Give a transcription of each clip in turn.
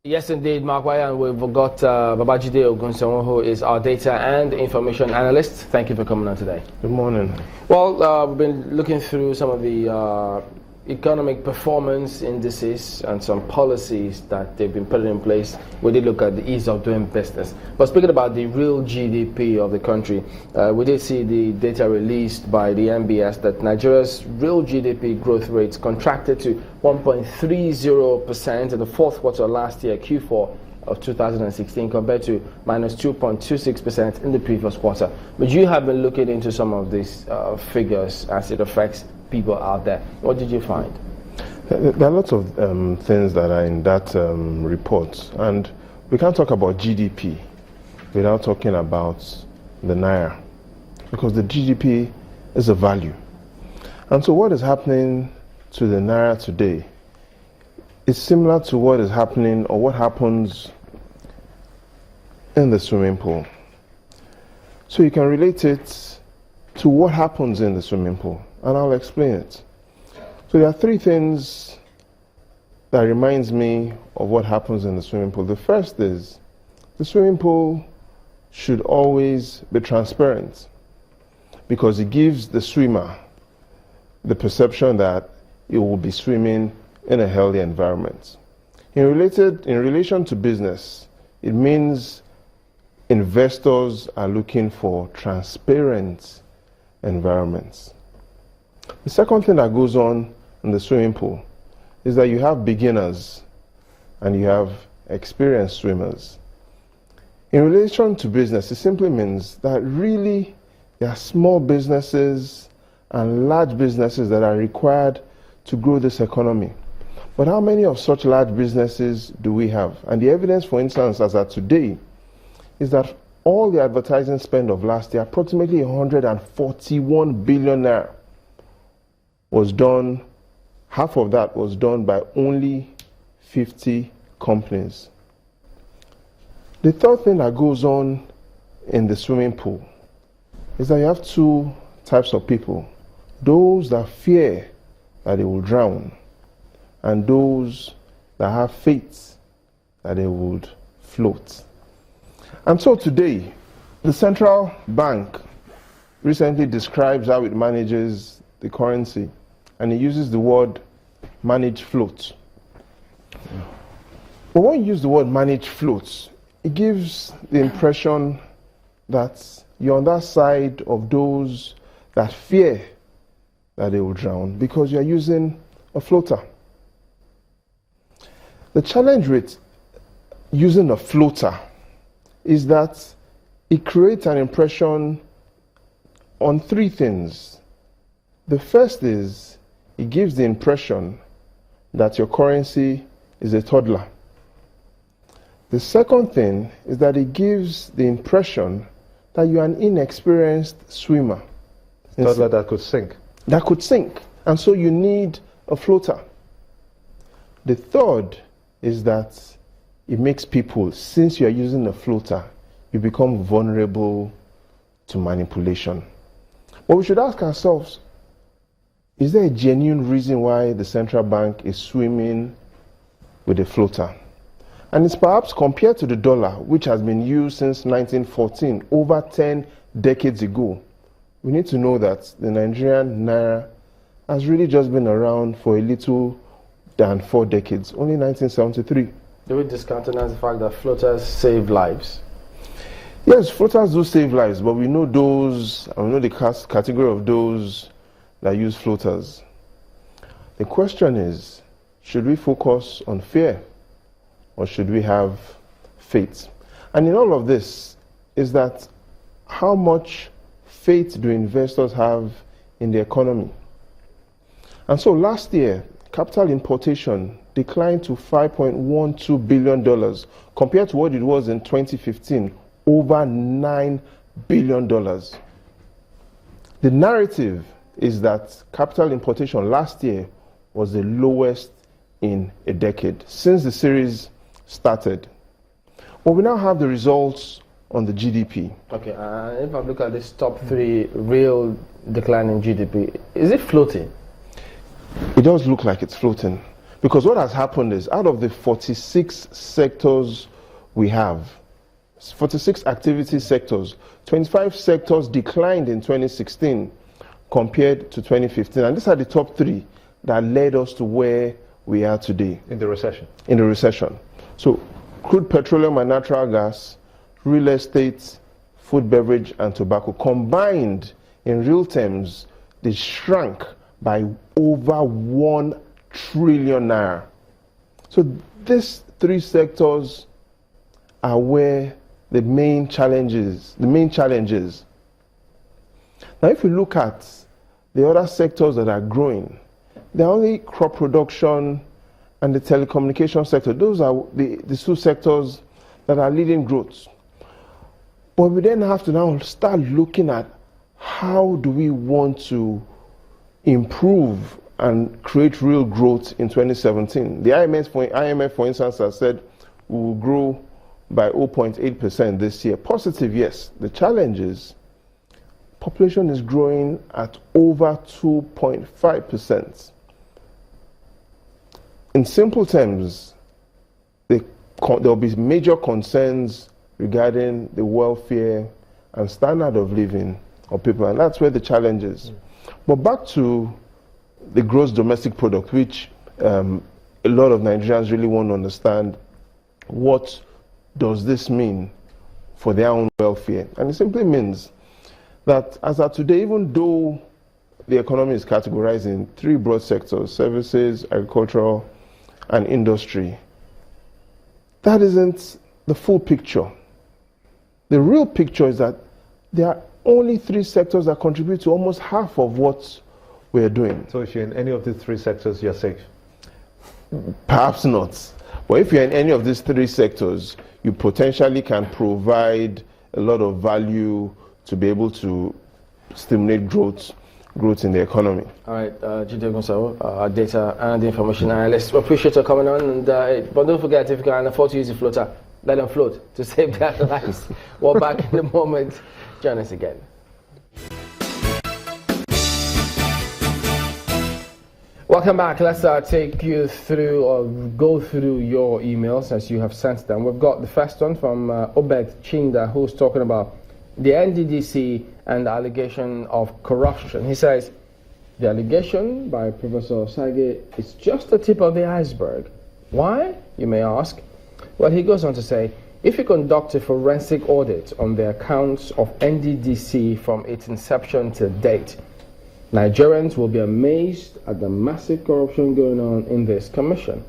Yes, indeed, Mark Wire, and we've got Babajide Ogunsanwo, who is our data and information analyst. Thank you for coming on today. Good morning. Well, we've been looking through some of the economic performance indices and some policies that they've been putting in place. We did look at the ease of doing business. But speaking about the real GDP of the country, we did see the data released by the MBS that Nigeria's real GDP growth rates contracted to 1.30% in the fourth quarter last year, Q4 of 2016, compared to minus 2.26% in the previous quarter. But you have been looking into some of these figures as it affects people out there. What did you find? There are lots of things that are in that report, and we can't talk about GDP without talking about the Naira, because the GDP is a value. And so what is happening to the Naira today is similar to what is happening or what happens in the swimming pool. So you can relate it to what happens in the swimming pool, and I'll explain it. So there are three things that reminds me of what happens in the swimming pool. The first is the swimming pool should always be transparent, because it gives the swimmer the perception that it will be swimming in a healthy environment. In relation to business, it means investors are looking for transparent environments. The second thing that goes on in the swimming pool is that you have beginners and you have experienced swimmers. In relation to business, it simply means that really there are small businesses and large businesses that are required to grow this economy. But how many of such large businesses do we have? And the evidence, for instance, as at today, is that all the advertising spend of last year, approximately 141 billion naira, was done, half of that was done by only 50 companies. The third thing that goes on in the swimming pool is that you have two types of people: those that fear that they will drown, and those that have faith that they would float. And so today, the central bank recently describes how it manages the currency, and it uses the word manage float. But when you use the word manage float, it gives the impression that you're on that side of those that fear that they will drown, because you're using a floater. The challenge with using a floater is that it creates an impression on three things. The first is it gives the impression that your currency is a toddler. The second thing is that it gives the impression that you are an inexperienced swimmer. A toddler that could sink. That could sink. And so you need a floater. The third is that it makes people, since you are using a floater, you become vulnerable to manipulation. But we should ask ourselves, is there a genuine reason why the central bank is swimming with a floater? And it's perhaps compared to the dollar, which has been used since 1914, over 10 decades ago. We need to know that the Nigerian Naira has really just been around for a little than 4 decades, only 1973. Do we discountenance the fact that floaters save lives? Yes, floaters do save lives, but we know the category of those that use floaters. The question is, should we focus on fear or should we have faith? And in all of this is that how much faith do investors have in the economy? And so last year, capital importation declined to $5.12 billion compared to what it was in 2015, over $9 billion. The narrative is that capital importation last year was the lowest in a decade since the series started. Well, we now have the results on the GDP. Okay, if I look at this top three real decline in GDP, is it floating? It does look like it's floating, Because what has happened is, out of the 46 sectors we have, 46 activity sectors, 25 sectors declined in 2016 compared to 2015. And these are the top three that led us to where we are today. In the recession. In the recession. So, crude petroleum and natural gas, real estate, food, beverage, and tobacco combined in real terms, they shrank by over 1 trillion naira. So these three sectors are where the main challenges. Now, if you look at the other sectors that are growing, they're only crop production and the telecommunication sector. Those are the two sectors that are leading growth. But we then have to now start looking at how do we want to improve and create real growth in 2017. The IMF, for instance, has said we will grow by 0.8% this year. Positive, yes. The challenge is population is growing at over 2.5%. In simple terms, there will be major concerns regarding the welfare and standard of living of people, and that's where the challenge is. But back to the gross domestic product, which a lot of Nigerians really want to understand, what does this mean for their own welfare? And it simply means that as of today, even though the economy is categorized in three broad sectors, services, agricultural, and industry, that isn't the full picture. The real picture is that there are only three sectors that contribute to almost half of what we're doing. So if you're in any of these three sectors, you're safe? Perhaps not. But if you're in any of these three sectors, you potentially can provide a lot of value to be able to stimulate growth in the economy. All right, Jide Ogunsanwo, data and information analyst. We appreciate you coming on. And but don't forget, if you can afford to use the floater, let them float to save their lives. We're back in a moment. Join us again. Welcome back. Let's take you through or go through your emails as you have sent them. We've got the first one from Obed Chinda, who's talking about the NDDC and the allegation of corruption. He says, the allegation by Professor Sage is just the tip of the iceberg. Why, you may ask? Well, he goes on to say, if you conduct a forensic audit on the accounts of NDDC from its inception to date, Nigerians will be amazed at the massive corruption going on in this commission.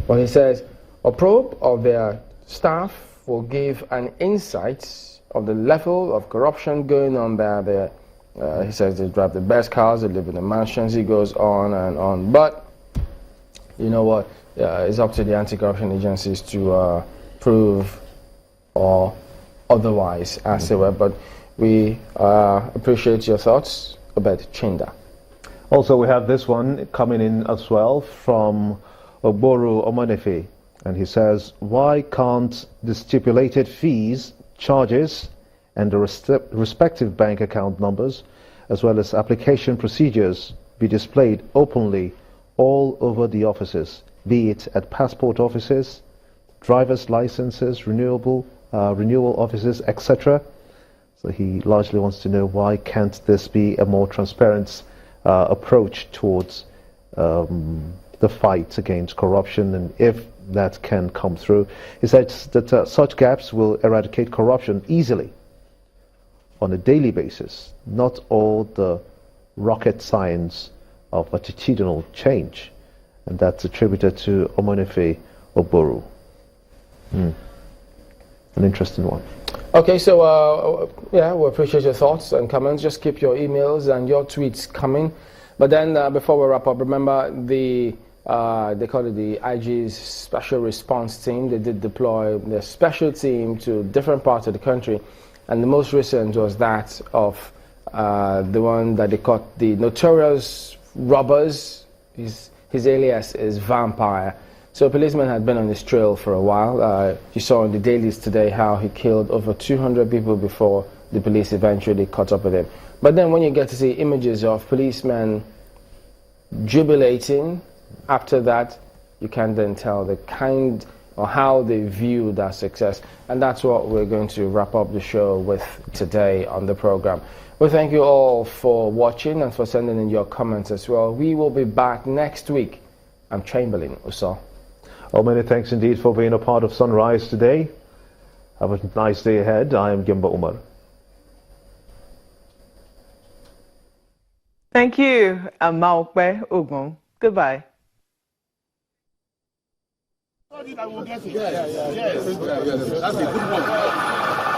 Well, he says, a probe of their staff will give an insight of the level of corruption going on there. He says they drive the best cars, they live in the mansions, he goes on and on. But, you know what, it's up to the anti-corruption agencies to prove or otherwise, as it were. But we appreciate your thoughts about Chinda. Also, we have this one coming in as well from Ogboru Omonefe, and he says, why can't the stipulated fees, charges, and the respective bank account numbers, as well as application procedures, be displayed openly all over the offices, be it at passport offices, driver's licenses, renewal offices, etc.? So he largely wants to know, why can't this be a more transparent approach towards the fight against corruption, and if that can come through. He says that such gaps will eradicate corruption easily on a daily basis, not all the rocket science of attitudinal change. And that's attributed to Omonefe Ogboru. An interesting one. Okay, so yeah, we appreciate your thoughts and comments. Just keep your emails and your tweets coming. But then before we wrap up, remember they call it the IG's special response team. They did deploy their special team to different parts of the country, and the most recent was that of the one that they caught the notorious robbers. His alias is Vampire. So a policeman had been on his trail for a while. You saw in the dailies today how he killed over 200 people before the police eventually caught up with him. But then when you get to see images of policemen jubilating, After that, you can then tell the kind or how they view that success. And that's what we're going to wrap up the show with today on the program. We thank you all for watching and for sending in your comments as well. We will be back next week. I'm Chamberlain Uso. Oh, many thanks indeed for being a part of Sunrise today. Have a nice day ahead. I am Gimba Umar. Thank you, Amaokbe Ogun. Goodbye. Yes, that's a good one.